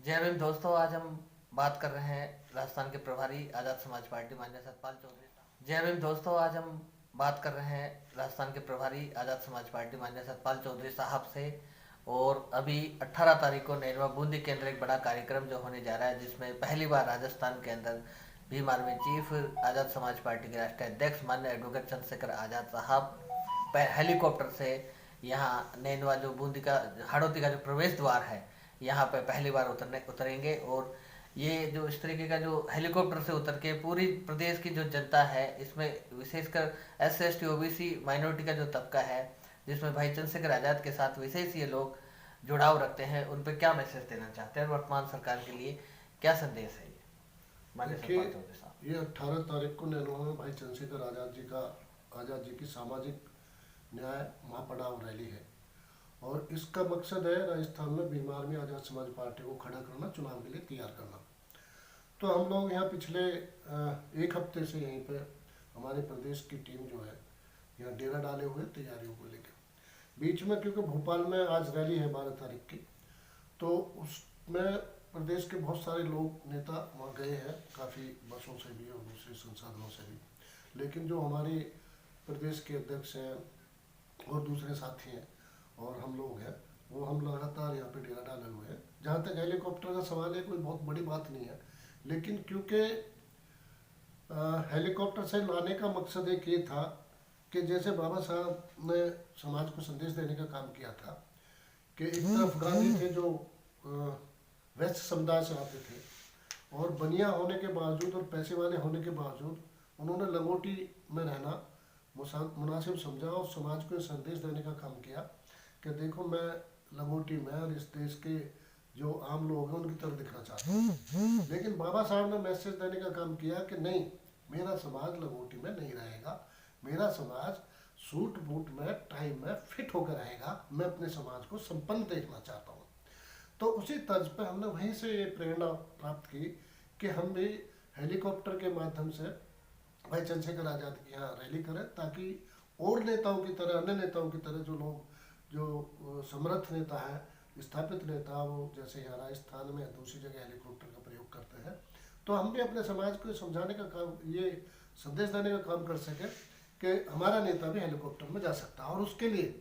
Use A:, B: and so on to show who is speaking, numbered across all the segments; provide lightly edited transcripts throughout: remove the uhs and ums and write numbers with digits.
A: जय भीम दोस्तों, आज हम बात कर रहे हैं राजस्थान के प्रभारी आज़ाद समाज पार्टी माननीय सतपाल चौधरी साहब। जय भीम दोस्तों, आज हम बात कर रहे हैं राजस्थान के प्रभारी आज़ाद समाज पार्टी माननीय सतपाल चौधरी साहब से। और अभी 18 तारीख को नैनवा बूंदी के अंदर एक बड़ा कार्यक्रम जो होने जा रहा है, जिसमें पहली बार राजस्थान के अंदर भीम आर्मी चीफ आज़ाद समाज पार्टी के राष्ट्रीय अध्यक्ष माननीय एडवोकेट चंद्रशेखर आज़ाद साहब हेलीकॉप्टर से यहाँ नैनवा जो बूंदी का हाड़ौती का जो प्रवेश द्वार है, यहाँ पे पहली बार उतरेंगे। और ये जो इस तरीके का जो हेलीकॉप्टर से उतर के पूरी प्रदेश की जो जनता है, इसमें विशेषकर SC ST OBC माइनॉरिटी का जो तबका है, जिसमें भाई चंद्रशेखर आज़ाद के साथ विशेष ये लोग जुड़ाव रखते हैं, उन पर क्या मैसेज देना चाहते हैं, वर्तमान सरकार के लिए क्या संदेश है ये माननीय
B: देखिए,
A: सतपाल चौधरी साहब?
B: ये 18 तारीख को नैनवा में भाई चंद्रशेखर आज़ाद जी की सामाजिक न्याय महापड़ाव रैली है। और इसका मकसद है राजस्थान में भीम आर्मी आज़ाद समाज पार्टी को खड़ा करना, चुनाव के लिए तैयार करना। तो हम लोग यहाँ पिछले एक हफ्ते से यहीं पे हमारे प्रदेश की टीम जो है यहाँ डेरा डाले हुए तैयारियों को लेकर। बीच में क्योंकि भोपाल में आज रैली है 12 तारीख की, तो उसमें प्रदेश के बहुत सारे लोग नेता वहाँ गए हैं, काफ़ी बसों से भी और दूसरे संसाधनों से भी। लेकिन जो हमारे प्रदेश के अध्यक्ष हैं और दूसरे साथी हैं और हम लोग हैं, वो हम लगातार यहाँ पे डेरा डाले हुए हैं। जहाँ तक हेलीकॉप्टर का सवाल है, कोई बहुत बड़ी बात नहीं है, लेकिन क्योंकि हेलीकॉप्टर से लाने का मकसद एक ये था कि जैसे बाबा साहब ने समाज को संदेश देने का काम किया था कि एक तरफ गांधी थे जो वेस्ट समुदाय से आते थे और बनिया होने के बावजूद और पैसे वाले होने के बावजूद उन्होंने लंगोटी में रहना मुनासिब समझा और समाज को संदेश देने का काम किया कि देखो, मैं लंगोटी में और इस देश के जो आम लोग हैं उनकी तरफ दिखना चाहता हूँ। लेकिन बाबा साहब ने मैसेज देने का काम किया कि नहीं, मेरा समाज लंगोटी में नहीं रहेगा, मेरा समाज सूट बूट में टाइम में फिट होकर रहेगा, मैं अपने समाज को संपन्न देखना चाहता हूँ। तो उसी तर्ज पे हमने वहीं से ये प्रेरणा प्राप्त की कि हम भी हेलीकॉप्टर के माध्यम से भाई चंद्रशेखर आज़ाद की यहाँ रैली करें, ताकि और नेताओं की तरह, अन्य नेताओं की तरह जो लोग जो समर्थ नेता हैं, स्थापित नेता, वो जैसे यहाँ राजस्थान में दूसरी जगह हेलीकॉप्टर का प्रयोग करते हैं, तो हम भी अपने समाज को समझाने का काम, ये संदेश देने का काम कर सकें कि हमारा नेता भी हेलीकॉप्टर में जा सकता है। और उसके लिए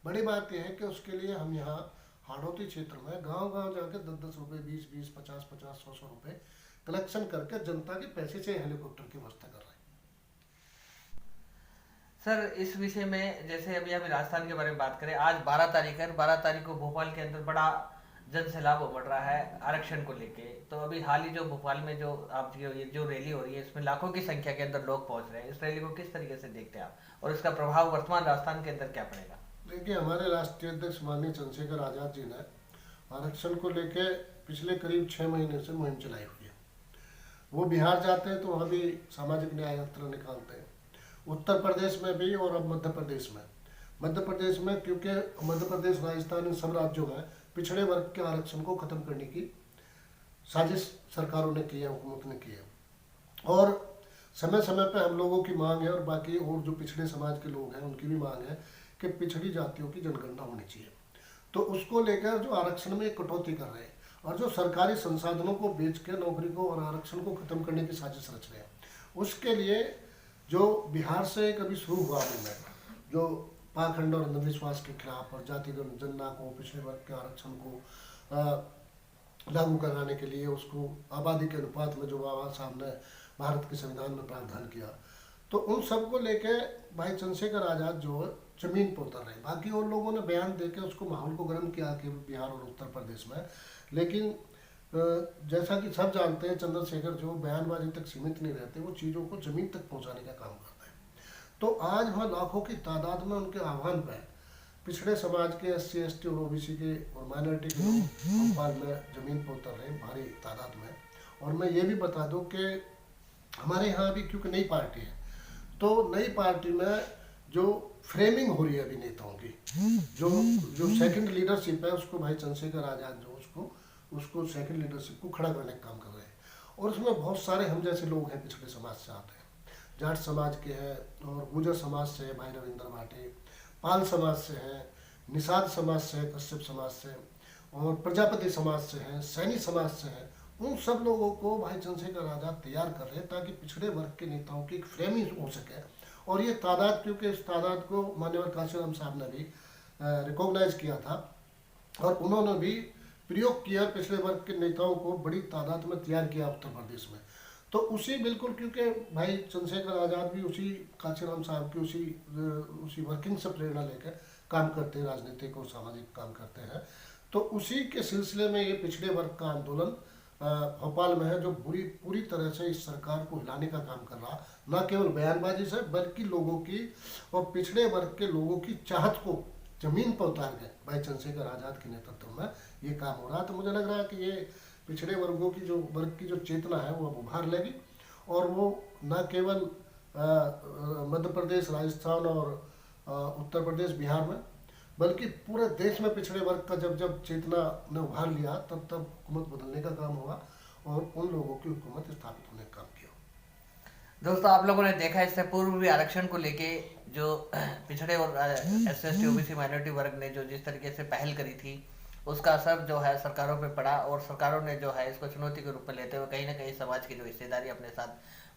B: बड़ी बात यह है कि उसके लिए हम यहाँ हाड़ौती क्षेत्र में गांव-गांव जाकर 10-10 रुपये, 20-20, 50-50, 100-100 रुपये कलेक्शन करके जनता के पैसे से हेलीकॉप्टर की व्यवस्था कर रहे हैं।
A: सर, इस विषय में जैसे अभी हम राजस्थान के बारे में बात करें, आज 12 तारीख है, 12 तारीख को भोपाल के अंदर बड़ा जन सैलाब उमड़ रहा है आरक्षण को लेके। तो अभी हाल ही जो भोपाल में जो आप ये जो रैली हो रही है, इसमें लाखों की संख्या के अंदर लोग पहुंच रहे हैं। इस रैली को किस तरीके से देखते हैं आप, और इसका प्रभाव वर्तमान राजस्थान के अंदर क्या पड़ेगा?
B: देखिए, हमारे राष्ट्रीय अध्यक्ष माननीय चंद्रशेखर आज़ाद जी ने आरक्षण को लेके पिछले करीब 6 महीने से मुहिम चलाई हुई है। वो बिहार जाते हैं तो वहाँ भी सामाजिक न्याय यात्रा निकालते हैं, उत्तर प्रदेश में भी और अब मध्य प्रदेश में। मध्य प्रदेश में क्योंकि मध्य प्रदेश, राजस्थान, इन सब राज्यों में पिछड़े वर्ग के आरक्षण को खत्म करने की साजिश सरकारों ने की है, हुकूमत ने की है। और समय समय पर हम लोगों की मांग है और बाकी और जो पिछड़े समाज के लोग हैं उनकी भी मांग है कि पिछड़ी जातियों की जनगणना होनी चाहिए। तो उसको लेकर जो आरक्षण में कटौती कर रहे हैं और जो सरकारी संसाधनों को बेच के नौकरी को और आरक्षण को खत्म करने की साजिश रच रहे हैं, उसके लिए जो बिहार से कभी शुरू हुआ मूवमेंट, जो पाखंड और अंधविश्वास के खिलाफ और जातिगत जनना को, पिछड़े वर्ग के आरक्षण को लागू कराने के लिए, उसको आबादी के अनुपात में जो बाबा साहब ने भारत के संविधान में प्रावधान किया, तो उन सब को लेके भाई चंद्रशेखर आज़ाद जो है जमीन पर उतर रहे। बाकी और लोगों ने बयान देके उसको माहौल को गर्म किया कि बिहार और उत्तर प्रदेश में, लेकिन जैसा कि सब जानते हैं, चंद्रशेखर जो बयानबाजी तक सीमित नहीं रहते, वो चीज़ों को जमीन तक पहुंचाने का काम करते हैं। तो आज वहाँ लाखों की तादाद में उनके आह्वान पर पिछड़े समाज के SC ST और OBC के और माइनॉरिटी के लोग भोपाल में ज़मीन पर उतर रहे हैं भारी तादाद में। और मैं ये भी बता दूं कि हमारे यहाँ अभी क्योंकि नई पार्टी है, तो नई पार्टी में जो फ्रेमिंग हो रही है अभी नेताओं की, जो जो सेकंड लीडरशिप है, उसको भाई चंद्रशेखर आज़ाद जो उसको सेकंड लीडरशिप को खड़ा करने का काम कर रहे हैं। और उसमें बहुत सारे हम जैसे लोग हैं, पिछड़े समाज से आते हैं, जाट समाज के हैं और गुजर समाज से है भाई रविंद्र भाटे, पाल समाज से हैं, निषाद समाज से, कश्यप समाज से, और प्रजापति समाज से हैं, सैनी समाज से हैं, उन सब लोगों को भाई चंद्रशेखर आज़ाद तैयार कर रहे हैं ताकि पिछड़े वर्ग के नेताओं की एक फ्रेमिंग हो सके। और ये तादाद, क्योंकि इस तादाद को मान्यवर काशीराम साहब ने भी रिकॉग्नाइज किया था और उन्होंने भी प्रयोग किया, पिछड़े वर्ग के नेताओं को बड़ी तादाद में तैयार किया उत्तर प्रदेश में। तो उसी बिल्कुल, क्योंकि भाई चंद्रशेखर आज़ाद भी उसी काशीराम साहब की उसी वर्किंग से प्रेरणा लेकर काम करते हैं, राजनीतिक और सामाजिक काम करते हैं। तो उसी के सिलसिले में ये पिछड़े वर्ग का आंदोलन भोपाल में है, जो पूरी तरह से इस सरकार को हिलाने का काम कर रहा, न केवल बयानबाजी से बल्कि लोगों की और पिछड़े वर्ग के लोगों की चाहत को जमीन पर उतार के भाई चंद्रशेखर आज़ाद के नेतृत्व में ये काम हो रहा है। तो मुझे लग रहा है कि ये पिछड़े वर्गों की वर्ग की जो चेतना है वो अब उभार लेगी और वो न केवल मध्य प्रदेश, राजस्थान और उत्तर प्रदेश, बिहार में, बल्कि पूरे देश में पिछड़े वर्ग का जब चेतना ने उभार लिया तब हुकूमत बदलने का काम हुआ और उन लोगों की हुकूमत स्थापित होने का काम किया।
A: दोस्तों, आप लोगों ने देखा इससे पूर्व भी आरक्षण को लेके जो पिछड़े और SC/ST OBC माइनॉरिटी वर्ग ने जो जिस तरीके से पहल करी थी उसका असर जो है सरकारों पे पड़ा और सरकारों ने जो है इसको चुनौती के रूप में लेते हुए कहीं ना कहीं समाज की जो हिस्सेदारी अपने साथ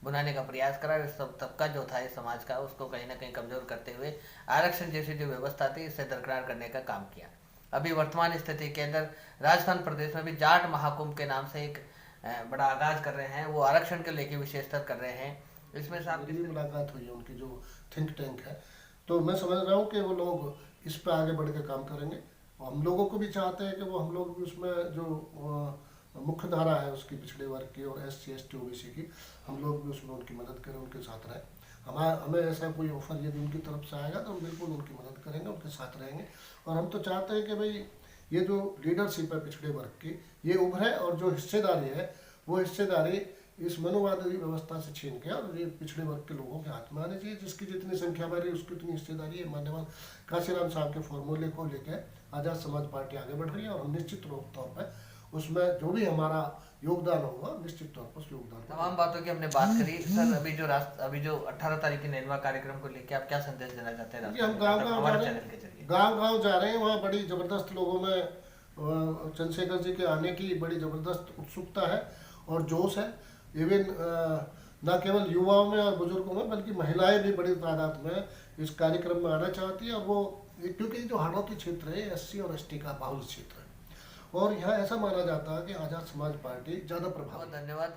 A: बुनाने का प्रयास करा। सब तबका जो था इस समाज का उसको कहीं ना कहीं कमजोर करते हुए आरक्षण जैसी जो व्यवस्था थी इससे दरकिनार करने का काम किया। अभी वर्तमान स्थिति के अंदर राजस्थान प्रदेश में भी जाट महाकुंभ के नाम से एक बड़ा आगाज कर रहे हैं, वो आरक्षण को लेकर विशेषतर कर रहे हैं। इसमें से आपकी
B: मुलाकात हुई है उनकी जो थिंक टैंक है, तो मैं समझ रहा हूँ कि वो लोग इस पर आगे बढ़ के काम करेंगे और हम लोगों को भी चाहते हैं कि वो हम लोग भी उसमें जो मुख्य धारा है उसकी पिछड़े वर्ग की और SC/ST OBC की, हम लोग भी उसमें उनकी मदद करें, उनके साथ रहें। हमें ऐसा कोई ऑफर यदि उनकी तरफ से आएगा तो हम बिल्कुल उनकी मदद करेंगे, उनके साथ रहेंगे। और हम तो चाहते हैं कि भाई ये जो लीडरशिप है पिछड़े वर्ग की ये उभरे और जो हिस्सेदारी है वो हिस्सेदारी इस मनोवादी व्यवस्था से छीन के और ये पिछड़े वर्ग के लोगों के हाथ में आने चाहिए। जिसकी जितनी संख्या बढ़ी उसकी उतनी हिस्सेदारी है। मान्यवर काशीराम साहब के फॉर्मूले को लेकर आज़ाद समाज पार्टी आगे बढ़ रही है और हम निश्चित तौर पर उसमें जो भी हमारा योगदान होगा निश्चित तौर पर योगदान।
A: तमाम बातों की हमने बात करी। सर, अभी जो 18 तारीख की नेनवा कार्यक्रम को लेकर आप क्या संदेश देना चाहते हैं?
B: हम गाँव जा रहे हैं, वहाँ बड़ी जबरदस्त लोगों में चंद्रशेखर जी के आने की बड़ी जबरदस्त उत्सुकता है और जोश है। इवन न केवल युवाओं में और बुजुर्गों में बल्कि महिलाएं भी बड़ी तादाद में इस कार्यक्रम में आना चाहती है। और वो क्योंकि जो हाड़ौती क्षेत्र है SC और ST का बाहुल क्षेत्र है और यहाँ ऐसा माना जाता है कि आज़ाद समाज पार्टी ज़्यादा प्रभाव।
A: धन्यवाद।